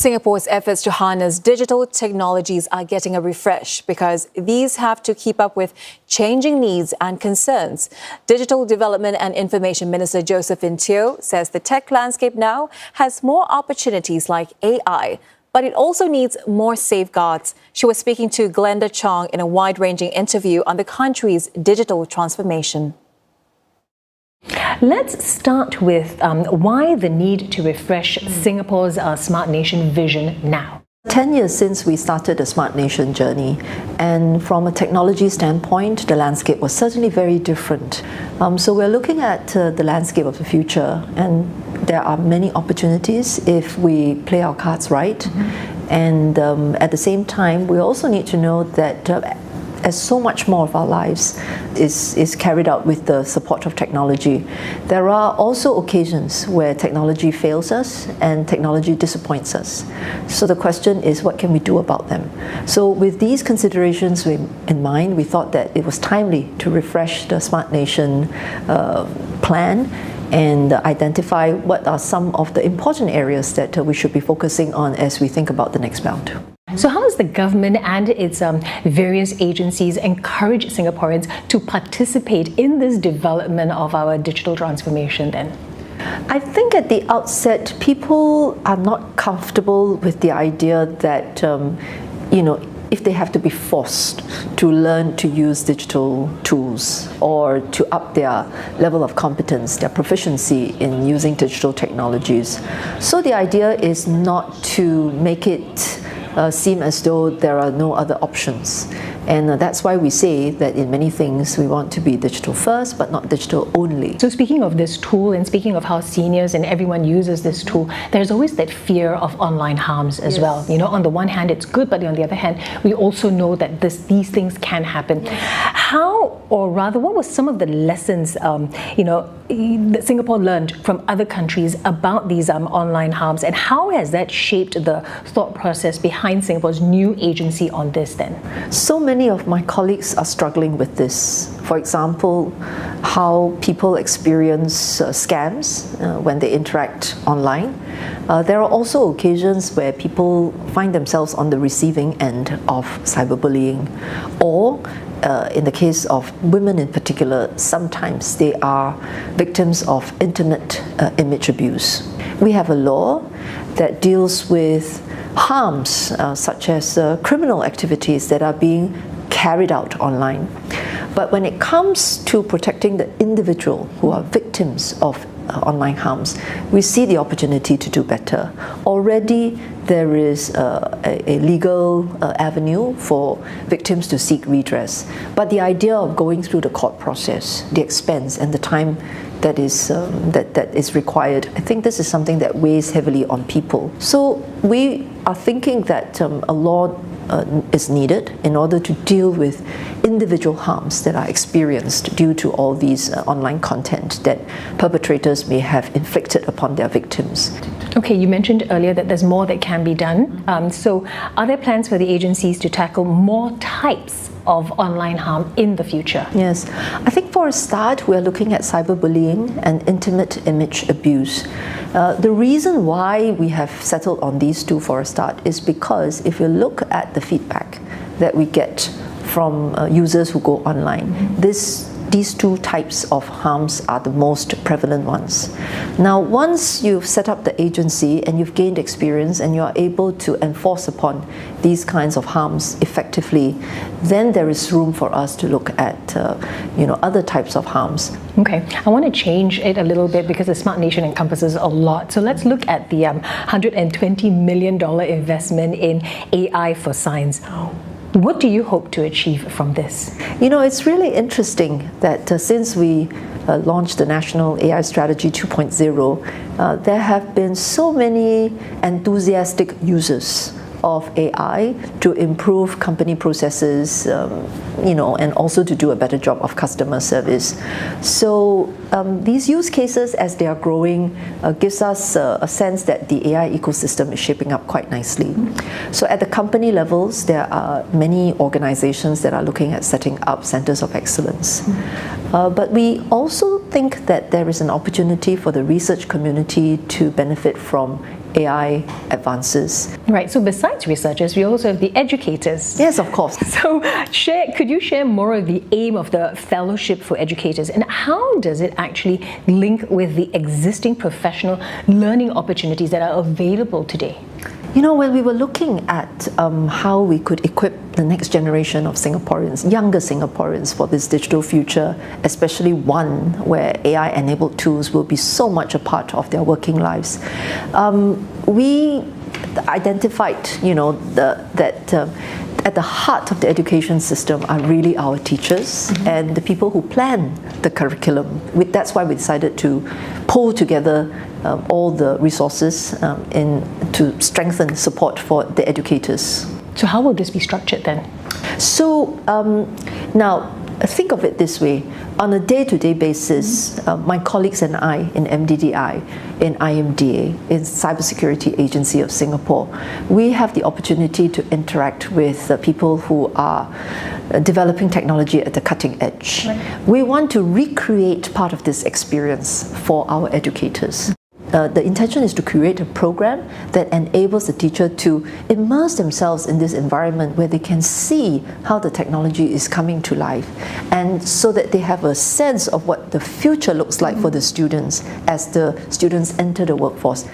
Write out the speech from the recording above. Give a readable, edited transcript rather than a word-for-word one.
Singapore's efforts to harness digital technologies are getting a refresh because these have to keep up with changing needs and concerns. Digital Development and Information Minister Josephine Teo says the tech landscape now has more opportunities like AI, but it also needs more safeguards. She was speaking to Glenda Chong in a wide-ranging interview on the country's digital transformation. Let's start with why the need to refresh Singapore's Smart Nation vision now. 10 years since we started the Smart Nation journey, and from a technology standpoint, the landscape was certainly very different. So we're looking at the landscape of the future, and there are many opportunities if we play our cards right. And at the same time, we also need to know that as so much more of our lives is carried out with the support of technology, there are also occasions where technology fails us and technology disappoints us. So the question is, what can we do about them? So with these considerations in mind, we thought that it was timely to refresh the Smart Nation plan and identify what are some of the important areas that we should be focusing on as we think about the next bout. So how does the government and its various agencies encourage Singaporeans to participate in this development of our digital transformation then? I think at the outset, people are not comfortable with the idea that, if they have to be forced to learn to use digital tools or to up their level of competence, their proficiency in using digital technologies. So the idea is not to make it seem as though there are no other options. And that's why we say that in many things we want to be digital first, but not digital only. So speaking of this tool and speaking of how seniors and everyone uses this tool, there's always that fear of online harms as well. On the one hand it's good, but on the other hand, we also know that these things can happen. How, or rather, what were some of the lessons that Singapore learned from other countries about these online harms, and how has that shaped the thought process behind Singapore's new agency on this then? So many of my colleagues are struggling with this. For example, how people experience scams when they interact online. There are also occasions where people find themselves on the receiving end of cyberbullying, or in the case of women in particular, sometimes they are victims of intimate image abuse. We have a law that deals with harms such as criminal activities that are being carried out online. But when it comes to protecting the individual who are victims of online harms, we see the opportunity to do better. Already there is a legal avenue for victims to seek redress. But the idea of going through the court process, the expense and the time that is required, I think this is something that weighs heavily on people. So we are thinking that a law is needed in order to deal with individual harms that are experienced due to all these online content that perpetrators may have inflicted upon their victims. Okay, you mentioned earlier that there's more that can be done. So are there plans for the agencies to tackle more types of online harm in the future? Yes, I think for a start we're looking at cyberbullying and intimate image abuse. The reason why we have settled on these two for a start is because if you look at the feedback that we get from users who go online, these two types of harms are the most prevalent ones. Now, once you've set up the agency and you've gained experience and you are able to enforce upon these kinds of harms effectively, then there is room for us to look at other types of harms. Okay, I want to change it a little bit because the Smart Nation encompasses a lot. So let's look at the $120 million investment in AI for science. What do you hope to achieve from this? It's really interesting that since we launched the National AI Strategy 2.0, there have been so many enthusiastic users of AI to improve company processes, and also to do a better job of customer service. So these use cases, as they are growing, gives us a sense that the AI ecosystem is shaping up quite nicely. So at the company levels, there are many organizations that are looking at setting up centers of excellence. But we also think that there is an opportunity for the research community to benefit from AI advances. Right, so besides researchers, we also have the educators. Yes, of course. So could you share more of the aim of the Fellowship for Educators, and how does it actually link with the existing professional learning opportunities that are available today? You know, when we were looking at how we could equip the next generation of Singaporeans, younger Singaporeans, for this digital future, especially one where AI-enabled tools will be so much a part of their working lives, we identified, you know, that at the heart of the education system are really our teachers and the people who plan the curriculum. That's why we decided to pull together all the resources to strengthen support for the educators. So how will this be structured then? So now, think of it this way. On a day-to-day basis, my colleagues and I in MDDI, in IMDA, in Cybersecurity Agency of Singapore, we have the opportunity to interact with people who are developing technology at the cutting edge. Right. We want to recreate part of this experience for our educators. The intention is to create a program that enables the teacher to immerse themselves in this environment where they can see how the technology is coming to life, and so that they have a sense of what the future looks like for the students as the students enter the workforce.